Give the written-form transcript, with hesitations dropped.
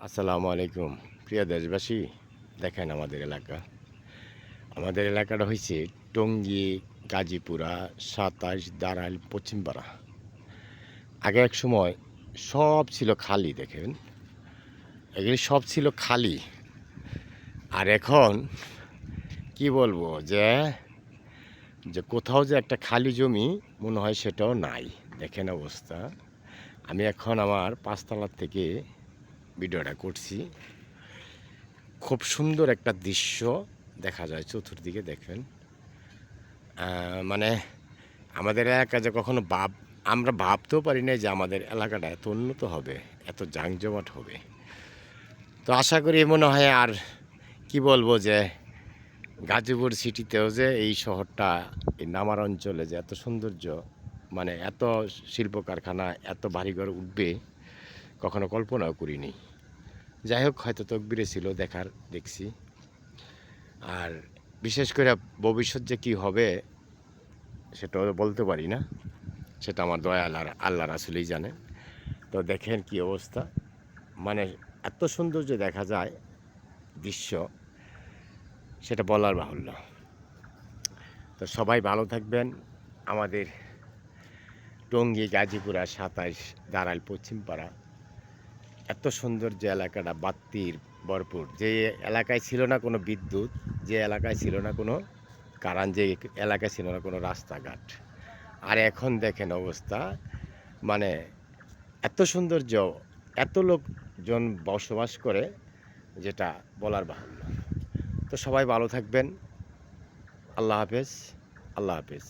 আসসালামু আলাইকুম প্রিয় দেশবাসী। দেখেন আমাদের এলাকাটা হয়েছে টঙ্গী, গাজীপুরা, ২৭, দাঁড়াইল, পশ্চিমপাড়া। আগে এক সময় সব ছিল খালি, দেখেন এগুলি সব ছিল খালি। আর এখন কি বলবো যে যে কোথাও যে একটা খালি জমি মনে হয় সেটাও নাই। দেখেন অবস্থা। আমি এখন আমার ৫ তলার থেকে ভিডিওটা করছি। খুব সুন্দর একটা দৃশ্য দেখা যায় চতুর্দিকে। দেখবেন মানে আমাদের এলাকা যে কখনো আমরা ভাবতেও পারি না যে আমাদের এলাকাটা এত উন্নত হবে, এত জাঁকজমট হবে। তো আশা করি মনে হয় আর কি বলবো যে গাজীপুর সিটিতেও যে এই শহরটা, এই নামার অঞ্চলে যে এত সৌন্দর্য, মানে এত শিল্প কারখানা, এত বাড়িঘর উঠবে কখনো কল্পনাও করিনি। যাই হোক, হয়তো তকদিরে ছিল, দেখছি। আর বিশেষ করে ভবিষ্যৎ যে কী হবে সেটাও বলতে পারি না, সেটা আমার দয়াল আর আল্লাহ রাসূলই জানে। তো দেখেন কি অবস্থা, মানে এত সৌন্দর্য দেখা যায় দৃশ্য, সেটা বলার বাহুল্য। তো সবাই ভালো থাকবেন। আমাদের টঙ্গী, গাজীপুরা, ২৭, দাঁড়াইল, পশ্চিমপাড়া এত সুন্দর যে এলাকাটা, বাত্তির ভরপুর। যে এলাকায় ছিল না কোনো বিদ্যুৎ, যে এলাকায় ছিল না কোনো কারণ, যে এলাকায় ছিল না কোনো রাস্তাঘাট, আর এখন দেখেন অবস্থা, মানে এত সৌন্দর্য, এত লোকজন বসবাস করে, যেটা বলার বাহুল্য। তো সবাই ভালো থাকবেন। আল্লাহ হাফেজ। আল্লাহ হাফেজ।